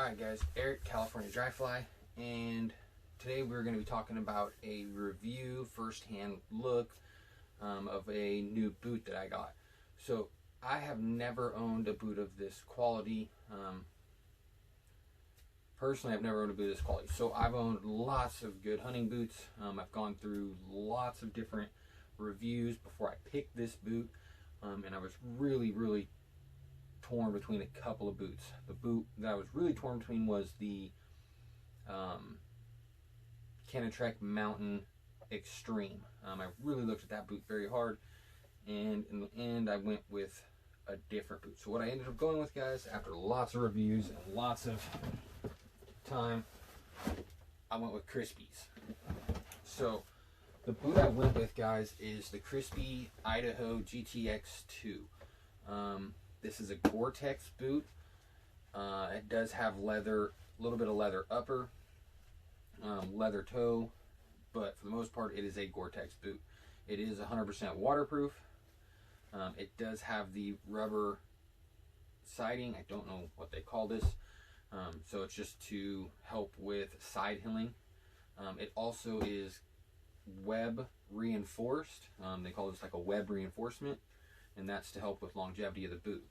Alright guys, Eric, California Dry Fly, and today we're going to be talking about a review, first-hand look of a new boot that I got. So I have never owned a boot of this quality. Personally, I've never owned a boot of this quality. So I've owned lots of good hunting boots. I've gone through lots of different reviews before I picked this boot, and I was really torn between a couple of boots. The boot that I was really torn between was the Trek Mountain Extreme. I really looked at that boot very hard, and in the end I went with a different boot. So what I ended up going with, guys, after lots of reviews and lots of time, I went with Crispi's. So the boot I went with, guys, is the Crispi Idaho GTX 2. This is a Gore-Tex boot. It does have leather, a little bit of leather upper, leather toe, but for the most part it is a Gore-Tex boot. It is 100% waterproof. It does have the rubber siding. I don't know what they call this. So it's just to help with side hilling. It also is web reinforced. They call this like a web reinforcement, and that's to help with longevity of the boot.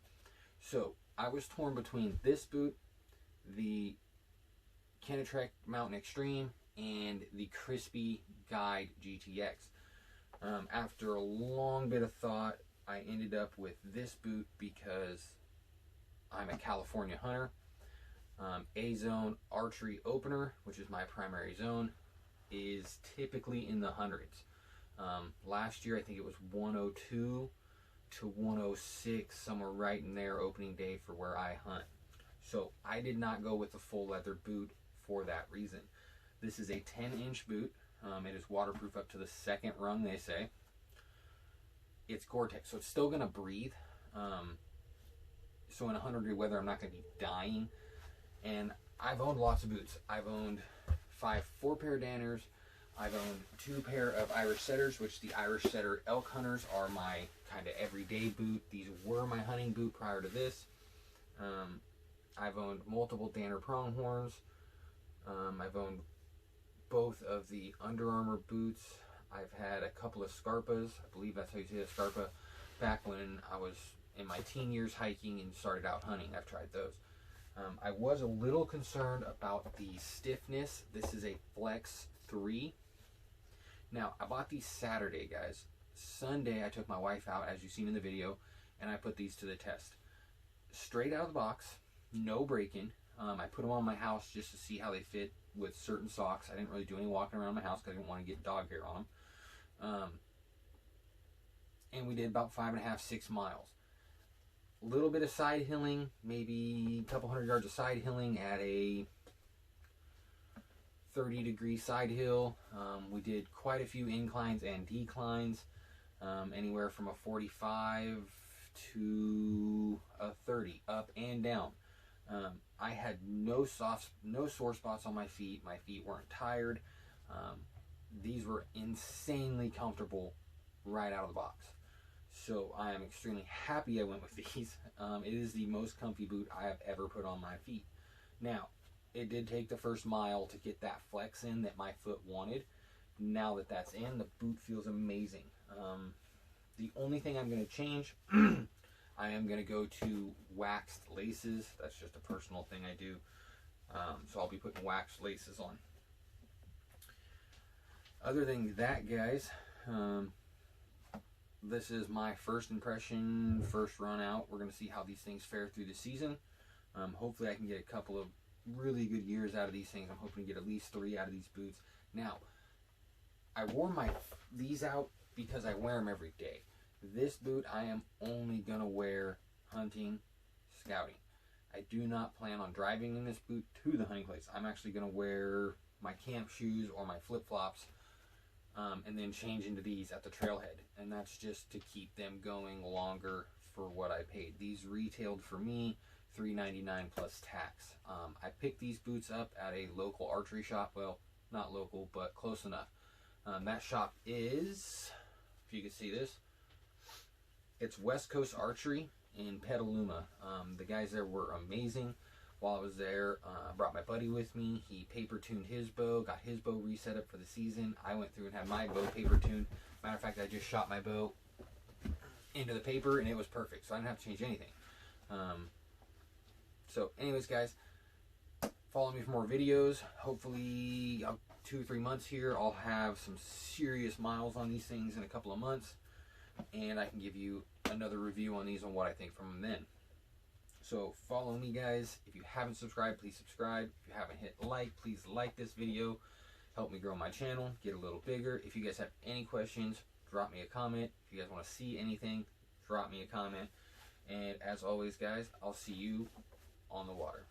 So I was torn between this boot, the Trek Mountain Extreme, and the Crispi Guide GTX. After a long bit of thought, I ended up with this boot because I'm a California hunter. A-zone archery opener, which is my primary zone, is typically in the hundreds. Last year I think it was 102 to 106, somewhere right in there, opening day for where I hunt. So I did not go with the full leather boot for that reason. This is a 10-inch boot. It is waterproof up to the second rung, they say. It's Gore-Tex, so it's still going to breathe. So in 100-degree weather, I'm not going to be dying. And I've owned lots of boots. I've owned 4 pair of Danners. I've owned 2 pair of Irish Setters, which the Irish Setter elk hunters are my kind of everyday boot. These were my hunting boot prior to this. I've owned multiple Danner pronghorns. I've owned both of the Under Armour boots. I've had a couple of Scarpas. I believe that's how you say a Scarpa. Back when I was in my teen years hiking and started out hunting, I've tried those. I was a little concerned about the stiffness. This is a Flex 3. Now, I bought these Saturday, guys. Sunday, I took my wife out, as you've seen in the video, and I put these to the test. Straight out of the box, no break-in. I put them on my house just to see how they fit with certain socks. I didn't really do any walking around my house because I didn't want to get dog hair on them. And we did about 5.5, 6 miles. A little bit of side hilling, maybe a couple hundred yards of side hilling at a 30-degree side hill. We did quite a few inclines and declines, anywhere from a 45 to a 30, up and down. I had no sore spots on my feet. My feet weren't tired. These were insanely comfortable right out of the box. So I am extremely happy I went with these. It is the most comfy boot I have ever put on my feet. Now, it did take the first mile to get that flex in that my foot wanted. Now that that's in, the boot feels amazing. The only thing I'm going to change, I am going to go to waxed laces. That's just a personal thing I do. So I'll be putting waxed laces on. Other than that, guys, this is my first impression, first run out. We're going to see how these things fare through the season. Hopefully I can get a couple of really good years out of these things. I'm hoping to get at least 3 out of these boots. Now, I wore these out because I wear them every day. This boot I am only going to wear hunting, scouting. I do not plan on driving in this boot to the hunting place. I'm actually going to wear my camp shoes or my flip-flops, and then change into these at the trailhead. And that's just to keep them going longer for what I paid. These retailed for me $3.99 plus tax. I picked these boots up at a local archery shop. Well, not local, but close enough. That shop is, if you can see this, it's West Coast Archery in Petaluma. The guys there were amazing. while I was there. Brought my buddy with me. He paper tuned his bow, got his bow reset up for the season. I went through and had my bow paper tuned. Matter of fact, I just shot my bow into the paper and it was perfect, so I didn't have to change anything. So anyways, guys, follow me for more videos. Hopefully 2 or 3 months here, I'll have some serious miles on these things in a couple of months, and I can give you another review on these, on what I think from them then. So follow me, guys. If you haven't subscribed, please subscribe. If you haven't hit like, please like this video. Help me grow my channel, get a little bigger. If you guys have any questions, drop me a comment. If you guys want to see anything, drop me a comment. And as always, guys, I'll see you on the water.